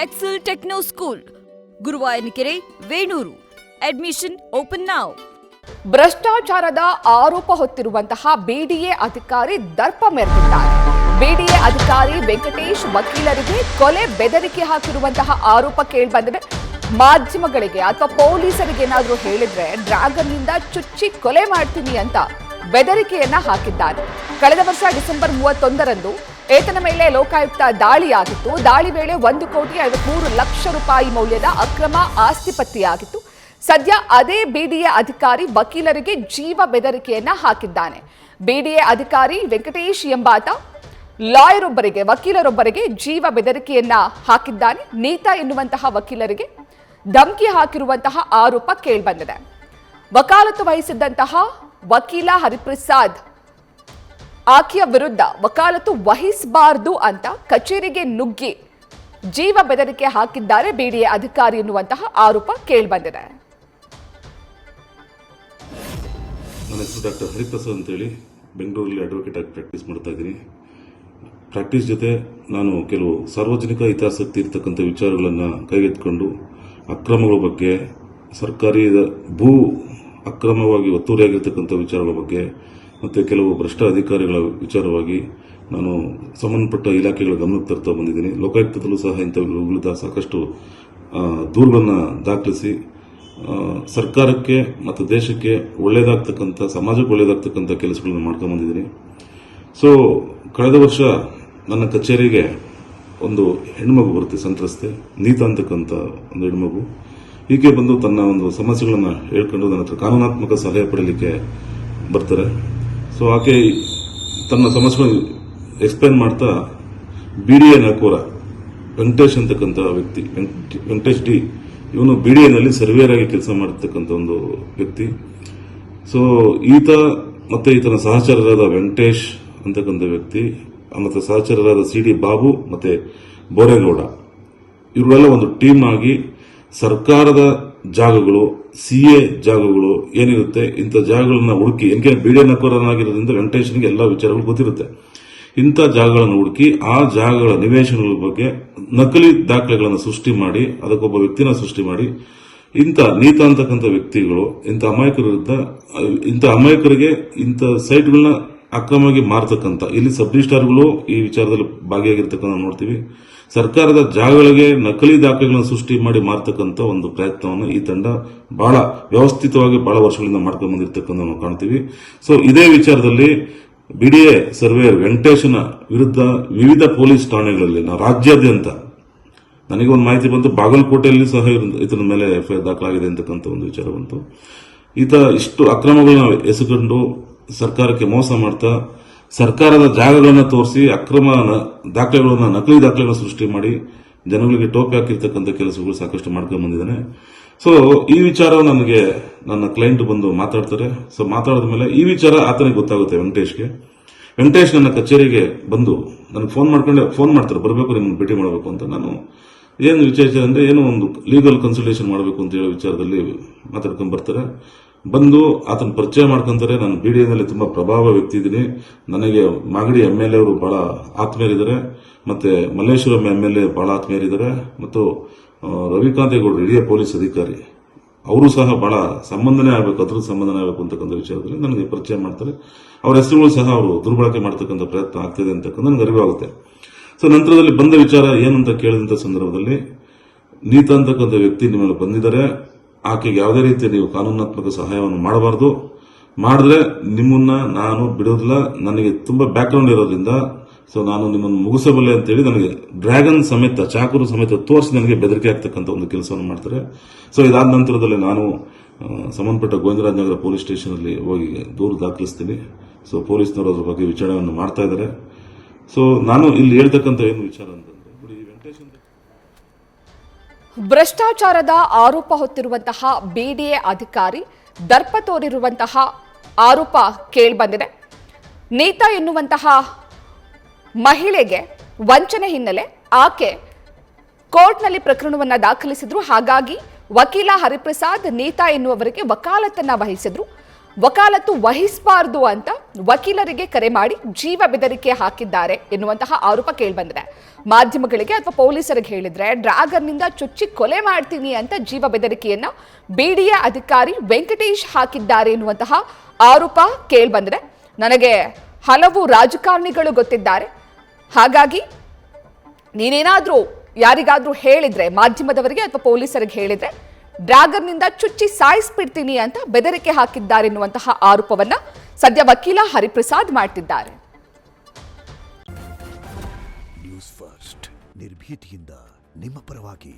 Excel Techno School, Guruvayanakere, Venur. Admission open now. ಭ್ರಷ್ಟಾಚಾರದ ಆರೋಪ ಹೊತ್ತಿರುವಂತಹ BDA ಅಧಿಕಾರಿ ದರ್ಪ ಮೆರೆದಿದ್ದಾರೆ. ಬಿಡಿಎ ಅಧಿಕಾರಿ ವೆಂಕಟೇಶ್ ವಕೀಲರಿಗೆ ಕೊಲೆ ಬೆದರಿಕೆ ಹಾಕಿರುವಂತಹ ಆರೋಪ ಕೇಳಿಬಂದಿದೆ. ಮಾಧ್ಯಮಗಳಿಗೆ ಅಥವಾ ಪೊಲೀಸರಿಗೆ ಏನಾದರೂ ಹೇಳಿದ್ರೆ ಡ್ರ್ಯಾಗನ್ ನಿಂದ ಚುಚ್ಚಿ ಕೊಲೆ ಮಾಡ್ತೀನಿ ಅಂತ ಬೆದರಿಕೆಯನ್ನ ಹಾಕಿದ್ದಾನೆ. ಕಳೆದ ವರ್ಷ ಡಿಸೆಂಬರ್ 31ರಂದು ಏತನ ಮೇಲೆ ಲೋಕಾಯುಕ್ತ ದಾಳಿಯಾಗಿತ್ತು. ದಾಳಿ ವೇಳೆ 1,53,00,000 ರೂಪಾಯಿ ಮೌಲ್ಯದ ಅಕ್ರಮ ಆಸ್ತಿ ಪತ್ತೆಯಾಗಿತ್ತು. ಸದ್ಯ ಅದೇ ಬಿಡಿಎ ಅಧಿಕಾರಿ ವಕೀಲರಿಗೆ ಜೀವ ಬೆದರಿಕೆಯನ್ನ ಹಾಕಿದ್ದಾನೆ. ಬಿಡಿಎ ಅಧಿಕಾರಿ ವೆಂಕಟೇಶ್ ಎಂಬಾತ ಲಾಯರೊಬ್ಬರಿಗೆ, ವಕೀಲರೊಬ್ಬರಿಗೆ ಜೀವ ಬೆದರಿಕೆಯನ್ನ ಹಾಕಿದ್ದಾನೆ. ನೀತಾ ಎನ್ನುವಂತಹ ವಕೀಲರಿಗೆ ಧಮಕಿ ಹಾಕಿರುವಂತಹ ಆರೋಪ ಕೇಳಿಬಂದಿದೆ. ವಕಾಲತ್ತು ವಹಿಸಿದ್ದಂತಹ ವಕೀಲ ಹರಿಪ್ರಸಾದ್ ಆಕೆಯ ವಿರುದ್ಧ ವಕಾಲತ್ತು ವಹಿಸಬಾರದು ಅಂತ ಕಚೇರಿಗೆ ನುಗ್ಗಿ ಜೀವ ಬೆದರಿಕೆ ಹಾಕಿದ್ದಾರೆ ಬಿಡಿಎ ಅಧಿಕಾರಿ ಎನ್ನುವಂತಹ ಆರೋಪ ಕೇಳಿಬಂದಿದೆ. ನನ್ನ ಹೆಸರು ಡಾಕ್ಟರ್ ಹರಿಪ್ರಸಾದ್ ಅಂತೇಳಿ ಬೆಂಗಳೂರಲ್ಲಿ ಅಡ್ವೊಕೇಟ್ ಆಗಿ ಪ್ರಾಕ್ಟೀಸ್ ಮಾಡ್ತಾ ಇದ್ದೀನಿ. ಪ್ರಾಕ್ಟೀಸ್ ಜೊತೆ ನಾನು ಕೆಲವು ಸಾರ್ವಜನಿಕ ಹಿತಾಸಕ್ತಿ ಇರತಕ್ಕಂಥ ವಿಚಾರಗಳನ್ನು ಕೈಗೆತ್ತಿಕೊಂಡು ಅಕ್ರಮಗಳ ಬಗ್ಗೆ, ಸರ್ಕಾರಿ ಭೂ ಅಕ್ರಮವಾಗಿ ಒತ್ತುವರಿಯಾಗಿರ್ತಕ್ಕಂಥ ವಿಚಾರಗಳ ಬಗ್ಗೆ ಮತ್ತು ಕೆಲವು ಭ್ರಷ್ಟ ಅಧಿಕಾರಿಗಳ ವಿಚಾರವಾಗಿ ನಾನು ಸಂಬಂಧಪಟ್ಟ ಇಲಾಖೆಗಳ ಗಮನಕ್ಕೆ ತರ್ತಾ ಬಂದಿದ್ದೀನಿ. ಲೋಕಾಯುಕ್ತದಲ್ಲೂ ಸಹ ಇಂಥ ವಿರುದ್ಧ ಸಾಕಷ್ಟು ದೂರುಗಳನ್ನು ದಾಖಲಿಸಿ ಸರ್ಕಾರಕ್ಕೆ ಮತ್ತು ದೇಶಕ್ಕೆ ಒಳ್ಳೆಯದಾಗ್ತಕ್ಕಂಥ, ಸಮಾಜಕ್ಕೆ ಒಳ್ಳೆಯದಾಗ್ತಕ್ಕಂಥ ಕೆಲಸಗಳನ್ನು ಮಾಡ್ಕೊಂಡು ಬಂದಿದ್ದೀನಿ. ಸೊ ಕಳೆದ ವರ್ಷ ನನ್ನ ಕಚೇರಿಗೆ ಒಂದು ಹೆಣ್ಮಗು ಬರುತ್ತೆ, ಸಂತ್ರಸ್ತೆ ನೀತಾ ಅಂತಕ್ಕಂಥ ಒಂದು ಹೆಣ್ಮಗು. ಈಕೆ ಬಂದು ತನ್ನ ಒಂದು ಸಮಸ್ಯೆಗಳನ್ನು ಹೇಳ್ಕೊಂಡು ನನ್ನ ಹತ್ರ ಕಾನೂನಾತ್ಮಕ ಸಲಹೆ ಪಡೆಯಲಿಕ್ಕೆ ಬರ್ತಾರೆ. ಸೊ ಆಕೆ ತನ್ನ ಸಮಸ್ಯೆಗಳನ್ನು ಎಕ್ಸ್ಪ್ಲೇನ್ ಮಾಡ್ತಾ ಬಿಡಿಎ ನಕೋರ ವೆಂಕಟೇಶ್ ಅಂತಕ್ಕಂಥ ವ್ಯಕ್ತಿ, ವೆಂಕಟೇಶ್ ಡಿ, ಇವನು ಬಿಡಿಎನಲ್ಲಿ ಸರ್ವೇಯರ್ ಆಗಿ ಕೆಲಸ ಮಾಡತಕ್ಕಂಥ ಒಂದು ವ್ಯಕ್ತಿ. ಸೊ ಈತ ಮತ್ತೆ ಈತನ ಸಹಚರರಾದ ವೆಂಕಟೇಶ್ ಅಂತಕ್ಕಂಥ ವ್ಯಕ್ತಿ ಮತ್ತು ಸಹಚರರಾದ ಸಿಡಿ ಬಾಬು ಮತ್ತೆ ಬೋರೇಗೌಡ, ಇವರೆಲ್ಲ ಒಂದು ಟೀಮ್ ಆಗಿ ಸರ್ಕಾರದ ಜಾಗಗಳು, ಸಿಎ ಜಾಗಗಳು ಏನಿರುತ್ತೆ ಇಂಥ ಜಾಗಗಳನ್ನ ಹುಡುಕಿ, ಏನಕ್ಕೆ ಬಿಡಿಎ ನಕೋರನಾಗಿರೋದ್ರಿಂದ ವೆಂಕಟೇಶ್ನಿಗೆ ಎಲ್ಲ ವಿಚಾರಗಳು ಗೊತ್ತಿರುತ್ತೆ. ಇಂಥ ಜಾಗಗಳನ್ನು ಹುಡುಕಿ ಆ ಜಾಗಗಳ ನಿವೇಶನಗಳ ಬಗ್ಗೆ ನಕಲಿ ದಾಖಲೆಗಳನ್ನು ಸೃಷ್ಟಿ ಮಾಡಿ, ಅದಕ್ಕೊಬ್ಬ ವ್ಯಕ್ತಿನ ಸೃಷ್ಟಿ ಮಾಡಿ, ಇಂಥ ನೀತಾ ಅಂತಕ್ಕಂಥ ವ್ಯಕ್ತಿಗಳು ಇಂಥ ಅಮಾಯಕರ ವಿರುದ್ಧ, ಇಂಥ ಅಮಾಯಕರಿಗೆ ಇಂಥ ಸೈಟ್ಗಳನ್ನ ಅಕ್ರಮವಾಗಿ ಮಾರ್ತಕ್ಕಂಥ, ಇಲ್ಲಿ ಸಬ್ ರಿಜಿಸ್ಟ್ರಾರ್ಗಳು ಈ ವಿಚಾರದಲ್ಲಿ ಭಾಗಿಯಾಗಿರ್ತಕ್ಕಂಥ ನೋಡ್ತೀವಿ. ಸರ್ಕಾರದ ಜಾಗಗಳಿಗೆ ನಕಲಿ ದಾಖಲೆಗಳನ್ನು ಸೃಷ್ಟಿ ಮಾಡಿ ಮಾರ್ತಕ್ಕಂಥ ಒಂದು ಪ್ರಯತ್ನವನ್ನು ಈ ತಂಡ ಬಹಳ ವ್ಯವಸ್ಥಿತವಾಗಿ ಬಹಳ ವರ್ಷಗಳಿಂದ ಮಾಡ್ಕೊಂಡು ಬಂದಿರತಕ್ಕಂಥ ನಾವು ಕಾಣ್ತೀವಿ. ಸೊ ಇದೇ ವಿಚಾರದಲ್ಲಿ ಬಿಡಿಎ ಸರ್ವೇಯರ್ ವೆಂಕಟೇಶನ ವಿರುದ್ಧ ವಿವಿಧ ಪೊಲೀಸ್ ಠಾಣೆಗಳಲ್ಲಿ ರಾಜ್ಯಾದ್ಯಂತ ನನಗೆ ಒಂದು ಮಾಹಿತಿ ಬಂತು, ಬಾಗಲಕೋಟೆಯಲ್ಲಿ ಸಹ ಇದರ ಮೇಲೆ ಎಫ್ಐಆರ್ ದಾಖಲಾಗಿದೆ ಅಂತಕ್ಕಂಥ ಒಂದು ವಿಚಾರ ಬಂತು. ಈತ ಇಷ್ಟು ಅಕ್ರಮಗಳನ್ನ ಎಸೆಕೊಂಡು ಸರ್ಕಾರಕ್ಕೆ ಮೋಸ ಮಾಡ್ತಾ ಸರ್ಕಾರದ ಜಾಗಗಳನ್ನು ತೋರಿಸಿ ಅಕ್ರಮ ದಾಖಲೆಗಳನ್ನು, ನಕಲಿ ದಾಖಲೆಗಳನ್ನು ಸೃಷ್ಟಿ ಮಾಡಿ ಜನಗಳಿಗೆ ಟೋಪಿ ಹಾಕಿರ್ತಕ್ಕಂಥ ಕೆಲಸಗಳು ಸಾಕಷ್ಟು ಮಾಡ್ಕೊಂಡು ಬಂದಿದ್ದಾನೆ. ಸೊ ಈ ವಿಚಾರ ನನಗೆ ನನ್ನ ಕ್ಲೈಂಟ್ ಬಂದು ಮಾತಾಡ್ತಾರೆ. ಸೊ ಮಾತಾಡಿದ ಮೇಲೆ ಈ ವಿಚಾರ ಆತನಿಗೆ ಗೊತ್ತಾಗುತ್ತೆ ವೆಂಕಟೇಶ್ಗೆ. ವೆಂಕಟೇಶ್ ನನ್ನ ಕಚೇರಿಗೆ ಬಂದು ನನಗೆ ಫೋನ್ ಮಾಡ್ತಾರೆ, ಬರಬೇಕು, ನಿಮ್ಮನ್ನು ಭೇಟಿ ಮಾಡಬೇಕು ಅಂತ. ನಾನು ಏನು ವಿಚಾರ ಅಂದ್ರೆ ಏನೋ ಒಂದು ಲೀಗಲ್ ಕನ್ಸಲ್ಟೇಷನ್ ಮಾಡಬೇಕು ಅಂತ ಹೇಳೋ ವಿಚಾರದಲ್ಲಿ ಮಾತಾಡ್ಕೊಂಡು ಬರ್ತಾರೆ. ಬಂದು ಆತನ ಪರಿಚಯ ಮಾಡ್ಕೊಂತಾರೆ. ನಾನು ಬಿಡಿಎನಲ್ಲಿ ತುಂಬಾ ಪ್ರಭಾವ ವ್ಯಕ್ತಿ ಇದ್ದೀನಿ. ನನಗೆ ಮಾಗಡಿ ಎಂಎಲ್ಎ ಅವರು ಬಹಳ ಆತ್ಮೀಯರಿದ್ದಾರೆ, ಮತ್ತೆ ಮಲ್ಲೇಶ್ವರಂ ಎಂಎಲ್ಎ ಬಹಳ ಆತ್ಮೀಯರಿದ್ದಾರೆ, ಮತ್ತು ರವಿಕಾಂತೇಗೌಡರು ಹಿರಿಯ ಪೊಲೀಸ್ ಅಧಿಕಾರಿ, ಅವರು ಸಹ ಬಹಳ ಸಂಬಂಧನೇ ಆಗಬೇಕು, ಅದ್ರ ಸಂಬಂಧನೇ ಆಗಬೇಕು ಅಂತಕ್ಕಂಥ ವಿಚಾರದಲ್ಲಿ ನನಗೆ ಪರಿಚಯ ಮಾಡ್ತಾರೆ. ಅವರ ಹೆಸರುಗಳು ಸಹ ಅವರು ದುರ್ಬಳಕೆ ಮಾಡ್ತಕ್ಕಂಥ ಪ್ರಯತ್ನ ಆಗ್ತಿದೆ ಅಂತಕ್ಕಂಥ ನನಗೆ ಅರಿವಾಗುತ್ತೆ. ಸೊ ನಂತರದಲ್ಲಿ ಬಂದ ವಿಚಾರ ಏನಂತ ಕೇಳಿದಂಥ ಸಂದರ್ಭದಲ್ಲಿ, ನೀತಾ ಅಂತಕ್ಕಂಥ ವ್ಯಕ್ತಿ ನಿಮ್ಮಲ್ಲಿ ಬಂದಿದ್ದಾರೆ, ಆಕೆಗೆ ಯಾವುದೇ ರೀತಿಯ ನೀವು ಕಾನೂನಾತ್ಮಕ ಸಹಾಯವನ್ನು ಮಾಡಬಾರದು, ಮಾಡಿದ್ರೆ ನಿಮ್ಮನ್ನ ನಾನು ಬಿಡೋದಿಲ್ಲ, ನನಗೆ ತುಂಬಾ ಬ್ಯಾಕ್ಗ್ರೌಂಡ್ ಇರೋದ್ರಿಂದ ಸೊ ನಾನು ನಿಮ್ಮನ್ನು ಮುಗಿಸಬಲ್ಲೆ ಅಂತೇಳಿ ನನಗೆ ಡ್ರ್ಯಾಗನ್ ಸಮೇತ, ಚಾಕುರು ಸಮೇತ ತೋರಿಸಿ ನನಗೆ ಬೆದರಿಕೆ ಆಗ್ತಕ್ಕಂಥ ಒಂದು ಕೆಲಸವನ್ನು ಮಾಡ್ತಾರೆ. ಸೊ ಇದಾದ ನಂತರದಲ್ಲಿ ನಾನು ಸಂಬಂಧಪಟ್ಟ ಗೋವಿಂದರಾಜನಗರ ಪೊಲೀಸ್ ಸ್ಟೇಷನ್ ಅಲ್ಲಿ ಹೋಗಿ ದೂರು ದಾಖಲಿಸ್ತೀನಿ. ಸೊ ಪೊಲೀಸ್ನವರು ಅದ್ರ ಬಗ್ಗೆ ವಿಚಾರಣೆಯನ್ನು ಮಾಡ್ತಾ ಇದ್ದಾರೆ. ಸೊ ನಾನು ಇಲ್ಲಿ ಹೇಳ್ತಕ್ಕಂಥ ಏನು ವಿಚಾರ ಅಂತಂದ್ರೆ, ವೆಂಕಟೇಶ್ ಭ್ರಷ್ಟಾಚಾರದ ಆರೋಪ ಹೊತ್ತಿರುವಂತಹ ಬಿಡಿಎ ಅಧಿಕಾರಿ ದರ್ಪ ತೋರಿರುವಂತಹ ಆರೋಪ ಕೇಳಿಬಂದಿದೆ. ನೀತಾ ಎನ್ನುವಂತಹ ಮಹಿಳೆಗೆ ವಂಚನೆ ಹಿನ್ನೆಲೆ ಆಕೆ ಕೋರ್ಟ್ನಲ್ಲಿ ಪ್ರಕರಣವನ್ನು ದಾಖಲಿಸಿದ್ರು. ಹಾಗಾಗಿ ವಕೀಲ ಹರಿಪ್ರಸಾದ್ ನೀತಾ ಎನ್ನುವವರಿಗೆ ವಕಾಲತ್ತನ್ನ ವಹಿಸಿದ್ರು. ವಕಾಲತ್ತು ವಹಿಸಬಾರದು ಅಂತ ವಕೀಲರಿಗೆ ಕರೆ ಮಾಡಿ ಜೀವ ಬೆದರಿಕೆ ಹಾಕಿದ್ದಾರೆ ಎನ್ನುವಂತಹ ಆರೋಪ ಕೇಳಿಬಂದಿದೆ. ಮಾಧ್ಯಮಗಳಿಗೆ ಅಥವಾ ಪೊಲೀಸರಿಗೆ ಹೇಳಿದ್ರೆ ಡ್ರ್ಯಾಗರ್ನಿಂದ ಚುಚ್ಚಿ ಕೊಲೆ ಮಾಡ್ತೀನಿ ಅಂತ ಜೀವ ಬೆದರಿಕೆಯನ್ನ ಬಿಡಿಎ ಅಧಿಕಾರಿ ವೆಂಕಟೇಶ್ ಹಾಕಿದ್ದಾರೆ ಎನ್ನುವಂತಹ ಆರೋಪ ಕೇಳಿಬಂದಿದೆ. ನನಗೆ ಹಲವು ರಾಜಕಾರಣಿಗಳು ಗೊತ್ತಿದ್ದಾರೆ, ಹಾಗಾಗಿ ನೀನೇನಾದ್ರೂ ಯಾರಿಗಾದ್ರೂ ಹೇಳಿದ್ರೆ, ಮಾಧ್ಯಮದವರಿಗೆ ಅಥವಾ ಪೊಲೀಸರಿಗೆ ಹೇಳಿದ್ರೆ ಡ್ರ್ಯಾಗರ್ನಿಂದ ಚುಚ್ಚಿ ಸಾಯಿಸ್ಬಿಡ್ತೀನಿ ಅಂತ ಬೆದರಿಕೆ ಹಾಕಿದ್ದಾರೆ ಎನ್ನುವಂತಹ ಆರೋಪವನ್ನ ಸದ್ಯ ವಕೀಲ ಹರಿಪ್ರಸಾದ್ ಮಾಡ್ತಿದ್ದಾರೆ. ನ್ಯೂಸ್ ಫಸ್ಟ್ ನಿರ್ಭೀತಿಯಿಂದ ನಿಮ್ಮ ಪರವಾಗಿ.